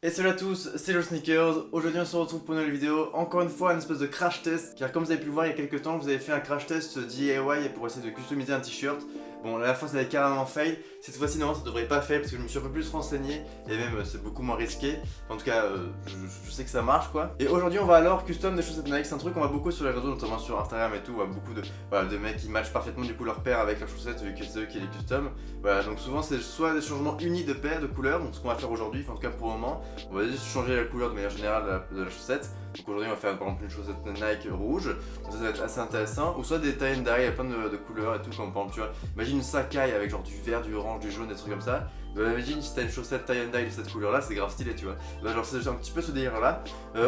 Et salut à tous, c'est le Sneakers. Aujourd'hui on se retrouve pour une nouvelle vidéo. Encore une fois un espèce de crash test. Car comme vous avez pu le voir il y a quelques temps, vous avez fait un crash test DIY pour essayer de customiser un t-shirt. Bon, la fois ça avait carrément fail. Cette fois-ci non, ça devrait pas fail parce que je me suis un peu plus renseigné. Et même c'est beaucoup moins risqué. En tout cas je sais que ça marche quoi. Et aujourd'hui on va alors custom des chaussettes Nike. C'est un truc qu'on voit beaucoup sur les réseaux, notamment sur Instagram et tout. On voit beaucoup de mecs qui matchent parfaitement du coup leur paire avec leurs chaussettes vu que c'est eux qui les custom. Voilà, donc souvent c'est soit des changements unis de paires, de couleurs. Donc ce qu'on va faire aujourd'hui, en tout cas pour le moment, on va juste changer la couleur de manière générale de la chaussette. Donc aujourd'hui on va faire par exemple une chaussette Nike rouge, donc ça va être assez intéressant. Ou soit des tie and dye, il y a plein de couleurs et tout, comme par exemple tu vois, imagine une Sakai avec genre du vert, du orange, du jaune, des trucs comme ça. Imagine si t'as une chaussette tie and dye de cette couleur là, c'est grave stylé tu vois. Bah, genre c'est un petit peu ce délire là.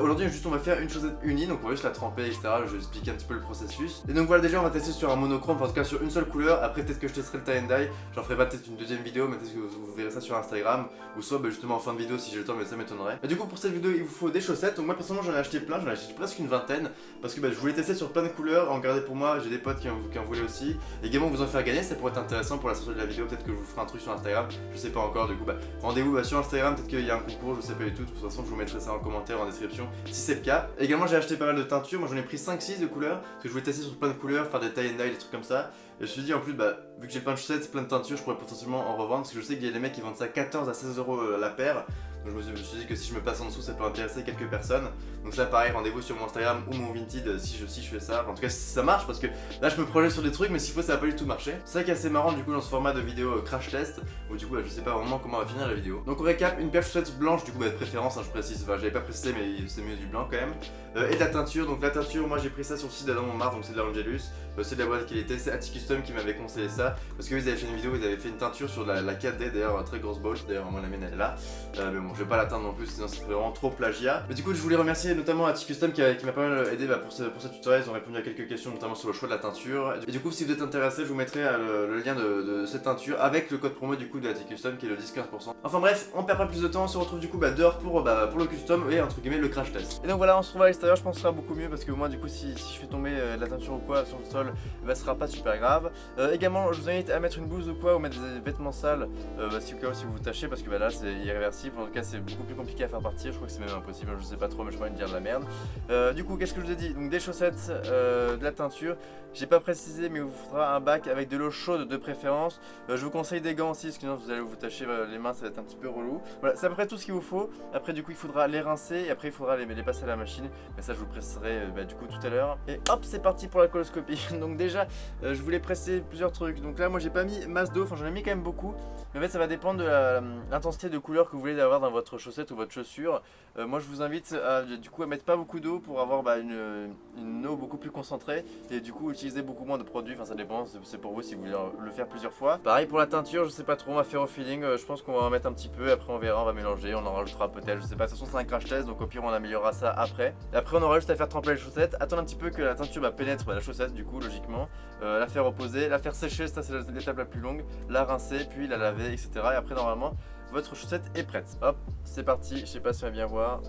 Aujourd'hui juste on va faire une chaussette unie, donc on va juste la tremper etc. Je vais expliquer un petit peu le processus. Et donc voilà, déjà on va tester sur un monochrome, enfin, en tout cas sur une seule couleur. Après peut-être que je testerai le tie and dye, j'en ferai pas peut-être une deuxième vidéo, mais peut-être que vous verrez ça sur Instagram. Ou soit justement en fin de vidéo si j'ai le temps, mais ça m'étonnerait. Et du coup pour cette vidéo il vous faut des chaussettes. Donc moi personnellement j'en ai acheté plein, j'en ai acheté presque une vingtaine. Parce que je voulais tester sur plein de couleurs, en garder pour moi, j'ai des potes qui en voulaient aussi. Et également vous en faire gagner, ça pourrait être intéressant pour la sortie de la vidéo. Peut-être que je vous ferai un truc sur Instagram, je sais pas encore. Du coup rendez-vous sur Instagram, peut-être qu'il y a un concours, je sais pas du tout. De toute façon je vous mettrai ça en commentaire, en description si c'est le cas. Également j'ai acheté pas mal de teintures, moi j'en ai pris 5-6 de couleurs. Parce que je voulais tester sur plein de couleurs, faire des tie and dye, des trucs comme ça. Et je me suis dit en plus vu que j'ai plein de chaussettes, plein de teintures, je pourrais potentiellement en revendre. Parce que je sais qu'il y a des mecs qui vendent ça 14 à 16 euros la paire. Donc je me suis dit que si je me passe en dessous ça peut intéresser quelques personnes. Donc ça pareil, rendez-vous sur mon Instagram ou mon Vinted si je fais ça. En tout cas si ça marche, parce que là je me projette sur des trucs mais s'il faut ça va pas du tout marcher. C'est ça qui est assez marrant du coup dans ce format de vidéo crash test. Où du coup je sais pas vraiment comment va finir la vidéo. Donc on récap, une paire de chaussettes blanches du coup de préférence, je précise, enfin j'avais pas précisé mais c'est mieux du blanc quand même. Et de la teinture, donc la teinture moi j'ai pris ça sur le site d'Adam Montmartre, donc c'est de la Angelus. C'est de la boîte qualité, c'est Atticustom qui m'avait conseillé ça. Parce qu'ils avaient fait une vidéo, ils avaient fait une teinture sur la 4D d'ailleurs, très grosse bolt, d'ailleurs moi la mienne elle est là. Mais bon je vais pas l'atteindre non plus sinon ça serait vraiment trop plagiat. Mais du coup je voulais remercier notamment Atticustom qui m'a pas mal aidé pour ce tutoriel, ils ont répondu à quelques questions notamment sur le choix de la teinture. Et du coup si vous êtes intéressé je vous mettrai le lien de cette teinture avec le code promo du coup de Atticustom qui est le 10-15%. Enfin bref, on perd pas plus de temps, on se retrouve du coup dehors pour le custom et entre guillemets le crash test. Et donc voilà, on se retrouve à l'extérieur, je pense que ce sera beaucoup mieux parce que moi du coup si je fais tomber de la teinture ou quoi sur le sol, ce sera pas super grave. Également je vous invite à mettre une blouse ou quoi ou mettre des vêtements sales si vous vous tâchez parce que là c'est irréversible, en tout cas c'est beaucoup plus compliqué à faire partir, je crois que c'est même impossible, je sais pas trop mais je vais pas me dire de la merde. Du coup qu'est-ce que je vous ai dit, donc des chaussettes, de la teinture, j'ai pas précisé mais il vous faudra un bac avec de l'eau chaude de préférence. Je vous conseille des gants aussi parce que sinon vous allez vous tâcher les mains, ça va être un petit peu relou. Voilà, c'est à peu près tout ce qu'il vous faut. Après du coup il faudra les rincer et après il faudra les passer à la machine, mais ça je vous préciserai du coup tout à l'heure. Et hop c'est parti pour la coloscopie. Donc déjà je voulais préciser plusieurs trucs. Donc là moi j'ai pas mis masse d'eau, enfin j'en ai mis quand même beaucoup. Mais en fait ça va dépendre de l'intensité de couleur que vous voulez avoir dans votre chaussette ou votre chaussure. Moi je vous invite à mettre pas beaucoup d'eau pour avoir une eau beaucoup plus concentrée. Et du coup utiliser beaucoup moins de produits, enfin ça dépend, c'est pour vous si vous voulez le faire plusieurs fois. Pareil pour la teinture, je sais pas trop, on va faire au feeling, je pense qu'on va en mettre un petit peu, après on verra, on va mélanger, on en rajoutera peut-être, je sais pas, de toute façon c'est un crash test donc au pire on améliorera ça après. Et après on aura juste à faire tremper les chaussettes, attendre un petit peu que la teinture pénètre la chaussette du coup logiquement, la faire reposer, la faire sécher, ça c'est l'étape la plus longue, la rincer, puis la laver etc. Et après normalement votre chaussette est prête. Hop, c'est parti, je sais pas si on va bien voir.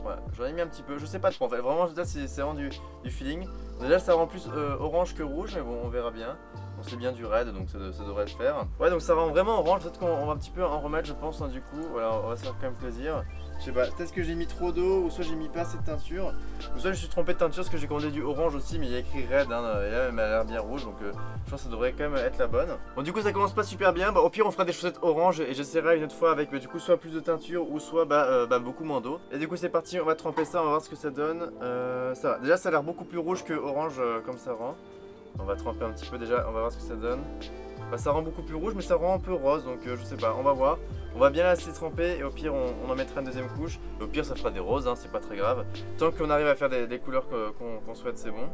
Voilà, j'en ai mis un petit peu, je sais pas trop en fait, vraiment c'est vraiment du feeling. Déjà ça rend plus orange que rouge mais bon on verra bien. Bon, c'est bien du red donc ça devrait le faire. Ouais donc ça rend vraiment orange, peut-être qu'on va un petit peu en remettre je pense du coup. Voilà, on va se faire quand même plaisir. Je sais pas, peut-être que j'ai mis trop d'eau ou soit j'ai mis pas assez de teinture. Ou soit je suis trompé de teinture parce que j'ai commandé du orange aussi mais il y a écrit red et là elle m'a l'air bien rouge donc je pense que ça devrait quand même être la bonne. Bon du coup ça commence pas super bien, au pire on fera des chaussettes orange et j'essaierai une autre fois avec du coup soit plus de teinture ou soit beaucoup moins d'eau. Et du coup c'est parti, on va tremper ça, on va voir ce que ça donne. Ça va, déjà ça a l'air beaucoup plus rouge que orange comme ça rend. On va tremper un petit peu déjà, on va voir ce que ça donne. Ça rend beaucoup plus rouge mais ça rend un peu rose donc je sais pas, on va voir. On va bien la laisser tremper et au pire on en mettra une deuxième couche. Et au pire ça fera des roses, c'est pas très grave. Tant qu'on arrive à faire des couleurs qu'on souhaite c'est bon.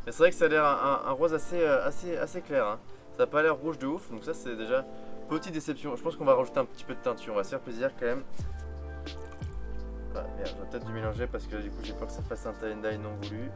Mais c'est vrai que ça a l'air un rose assez clair. Ça n'a pas l'air rouge de ouf donc ça c'est déjà petite déception. Je pense qu'on va rajouter un petit peu de teinture, on va se faire plaisir quand même. Merde, j'aurais peut-être dû mélanger parce que du coup j'ai peur que ça fasse un tie and dye non voulu.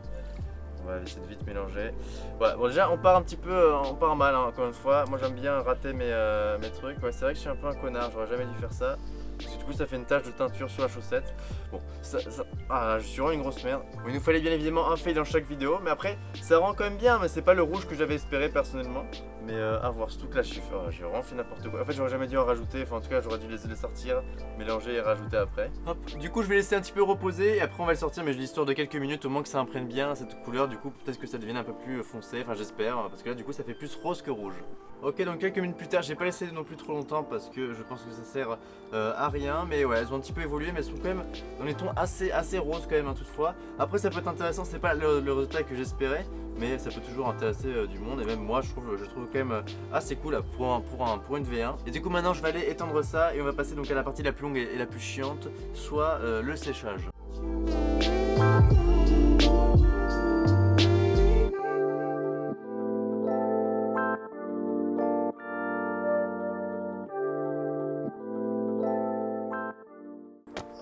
On va essayer de vite mélanger. Voilà, bon déjà on part un petit peu, on part mal encore une fois. Moi j'aime bien rater mes trucs. Ouais, c'est vrai que je suis un peu un connard, j'aurais jamais dû faire ça. Parce que du coup ça fait une tache de teinture sur la chaussette. Bon, je suis vraiment une grosse merde. Bon, il nous fallait bien évidemment un fail dans chaque vidéo. Mais après ça rend quand même bien, mais c'est pas le rouge que j'avais espéré personnellement. Mais à voir, surtout que là j'ai vraiment fait n'importe quoi. En fait j'aurais jamais dû en rajouter, enfin en tout cas j'aurais dû les sortir, mélanger et rajouter après. Hop, du coup je vais laisser un petit peu reposer et après on va le sortir, mais je l'histoire de quelques minutes au moins que ça imprègne bien cette couleur. Du coup peut-être que ça devienne un peu plus foncé, enfin j'espère, parce que là du coup ça fait plus rose que rouge. Ok, donc quelques minutes plus tard, j'ai pas laissé non plus trop longtemps parce que je pense que ça sert à rien. Mais ouais, elles ont un petit peu évolué, mais elles sont quand même dans les tons assez roses quand même hein, toutefois. Après ça peut être intéressant, c'est pas le résultat que j'espérais, mais ça peut toujours intéresser du monde. Et même moi je trouve quand même assez cool là, pour une V1. Et du coup maintenant je vais aller étendre ça et on va passer donc à la partie la plus longue et la plus chiante, soit le séchage.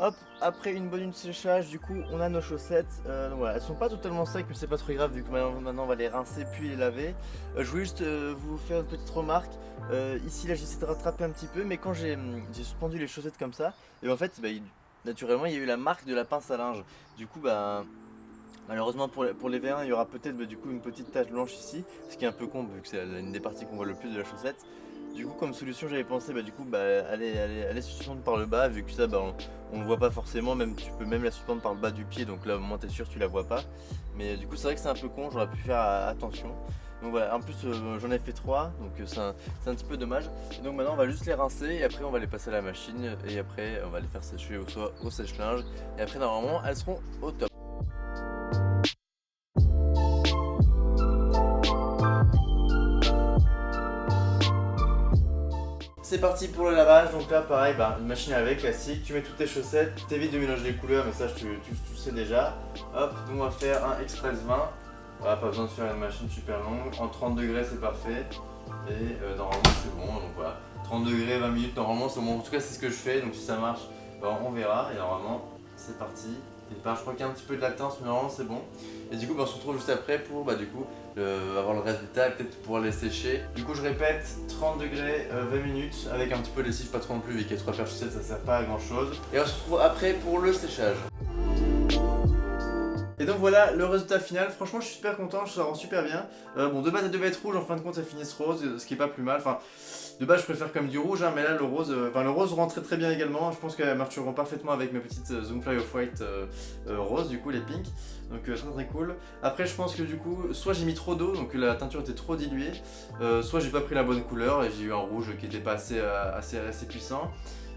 Hop, après une bonne séchage, du coup on a nos chaussettes. Donc voilà, elles sont pas totalement secs, mais c'est pas trop grave vu que maintenant on va les rincer puis les laver. Je voulais juste vous faire une petite remarque. Ici là j'essaie de rattraper un petit peu, mais quand j'ai suspendu les chaussettes comme ça, et en fait naturellement il y a eu la marque de la pince à linge. Du coup malheureusement pour les V1 il y aura peut-être du coup une petite tache blanche ici, ce qui est un peu con vu que c'est une des parties qu'on voit le plus de la chaussette. Du coup comme solution j'avais pensé aller suspendre par le bas, vu que ça on le voit pas forcément, même tu peux même la suspendre par le bas du pied, donc là au moins t'es sûr que tu la vois pas. Mais du coup c'est vrai que c'est un peu con, j'aurais pu faire attention. Donc voilà, en plus j'en ai fait 3, donc c'est un petit peu dommage. Et donc maintenant on va juste les rincer et après on va les passer à la machine et après on va les faire sécher au sèche-linge. Et après normalement elles seront au top. C'est parti pour le lavage, donc là pareil, une machine à laver classique, tu mets toutes tes chaussettes, tu t'évites de mélanger les couleurs, mais ça tu sais déjà. Hop, nous on va faire un express 20, voilà, pas besoin de faire une machine super longue, en 30 degrés c'est parfait, et normalement c'est bon, donc voilà, 30 degrés, 20 minutes, normalement c'est bon, en tout cas c'est ce que je fais, donc si ça marche, on verra, et normalement c'est parti. Je crois qu'il y a un petit peu de latence, mais normalement c'est bon. Et du coup on se retrouve juste après pour avoir le résultat et peut-être pouvoir les sécher. Du coup je répète, 30 degrés, 20 minutes avec un petit peu de lessive, pas trop non plus, vu qu'il y a 3 paires de chaussettes, ça sert pas à grand chose. Et on se retrouve après pour le séchage. Et donc voilà le résultat final, franchement je suis super content, ça rend super bien. Bon de base elle devait être rouge, en fin de compte ça finisse rose, ce qui est pas plus mal. Enfin, de base je préfère comme du rouge, hein, mais là le rose rentrait très bien également. Je pense qu'elles marcheront parfaitement avec mes petites Zoomfly Off-White rose, du coup les pink. Donc très cool. Après je pense que du coup soit j'ai mis trop d'eau, donc la teinture était trop diluée, soit j'ai pas pris la bonne couleur et j'ai eu un rouge qui était pas assez puissant.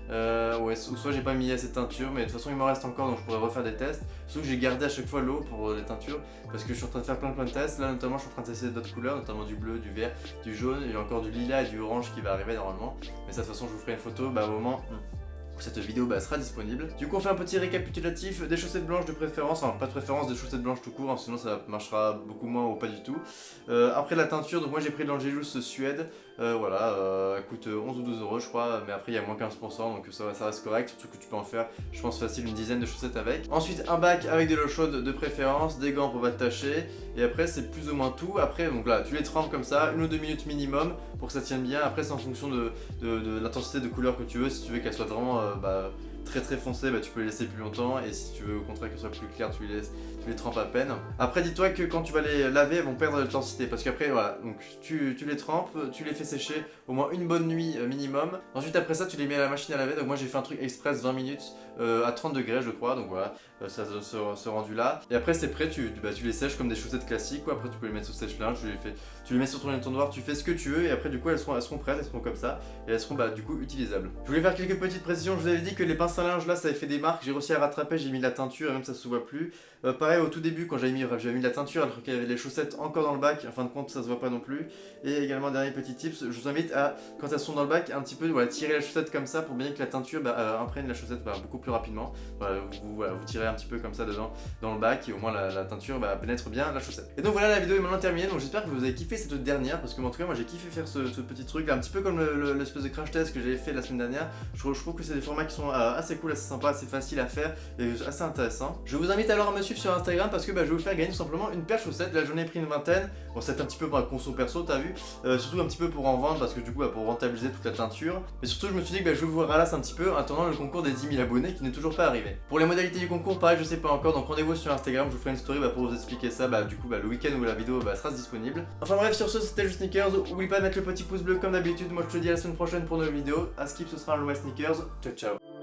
Ouais, soit j'ai pas mis assez de teinture, mais de toute façon il m'en reste encore, donc je pourrais refaire des tests. Sauf que j'ai gardé à chaque fois l'eau pour les teintures, parce que je suis en train de faire plein de tests. Là notamment je suis en train de tester d'autres couleurs, notamment du bleu, du vert, du jaune, et encore du lilas et du orange qui va arriver normalement. Mais ça de toute façon je vous ferai une photo au moment où cette vidéo sera disponible. Du coup on fait un petit récapitulatif, des chaussettes blanches de préférence, enfin pas de préférence, des chaussettes blanches tout court, hein, sinon ça marchera beaucoup moins ou pas du tout. Après la teinture, donc moi j'ai pris de l'Angelus Suède, voilà, elle coûte 11 ou 12 euros je crois, mais après il y a moins 15%, donc ça reste correct, surtout que tu peux en faire je pense facile une dizaine de chaussettes avec. Ensuite un bac avec de l'eau chaude de préférence, des gants pour pas te tâcher, et après c'est plus ou moins tout. Après donc là tu les trempes comme ça, 1 ou 2 minutes minimum pour que ça tienne bien. Après c'est en fonction de l'intensité de couleur que tu veux, si tu veux qu'elle soit vraiment très foncée, tu peux les laisser plus longtemps, et si tu veux au contraire qu'elles soient plus claires, tu les trempes à peine. Après dis-toi que quand tu vas les laver, elles vont perdre de l'intensité, parce qu'après voilà, donc tu les trempes, tu les fais sécher au moins une bonne nuit minimum. Ensuite après ça tu les mets à la machine à laver, donc moi j'ai fait un truc express 20 minutes à 30 degrés je crois, donc voilà, ça donne ce rendu là. Et après c'est prêt, tu les sèches comme des chaussettes classiques quoi. Après tu peux les mettre sous sèche-linge, tu les mets sur ton étendoir, tu fais ce que tu veux, et après du coup elles seront prêtes, elles seront comme ça, et elles seront du coup utilisables. Je voulais faire quelques petites précisions, je vous avais dit que les pinces à linge là ça avait fait des marques, j'ai réussi à rattraper, j'ai mis de la teinture et même ça se voit plus. Pareil au tout début quand j'avais mis de la teinture alors qu'il y avait les chaussettes encore dans le bac, en fin de compte ça se voit pas non plus. Et également dernier petit tips, je vous invite à, quand elles sont dans le bac, un petit peu tirer la chaussette comme ça pour bien que la teinture imprègne la chaussette beaucoup plus rapidement. Vous tirez un petit peu comme ça dedans dans le bac, et au moins la teinture pénètre bien la chaussette. Et donc voilà, la vidéo est maintenant terminée, donc j'espère que vous avez kiffé cette dernière, parce que en tout cas moi j'ai kiffé faire ce petit truc là, un petit peu comme l'espèce de crash test que j'avais fait la semaine dernière. Je trouve que c'est des formats qui sont assez assez cool, assez sympa, assez facile à faire et assez intéressant. Je vous invite alors à me suivre sur Instagram parce que je vais vous faire gagner tout simplement une paire de chaussettes. Là j'en ai pris une vingtaine. Bon, c'est un petit peu pour la conso perso, t'as vu, surtout un petit peu pour en vendre parce que du coup pour rentabiliser toute la teinture. Mais surtout je me suis dit que je vous ralasse un petit peu en attendant le concours des 10 000 abonnés qui n'est toujours pas arrivé. Pour les modalités du concours, pareil, je sais pas encore, donc rendez-vous sur Instagram, je vous ferai une story pour vous expliquer ça, du coup le week-end où la vidéo sera disponible. Enfin bref, sur ce c'était le Sneakers. Oublie pas de mettre le petit pouce bleu comme d'habitude. Moi je te dis à la semaine prochaine pour une nouvelle vidéo. À skip, ce sera un Low Sneakers. Ciao ciao.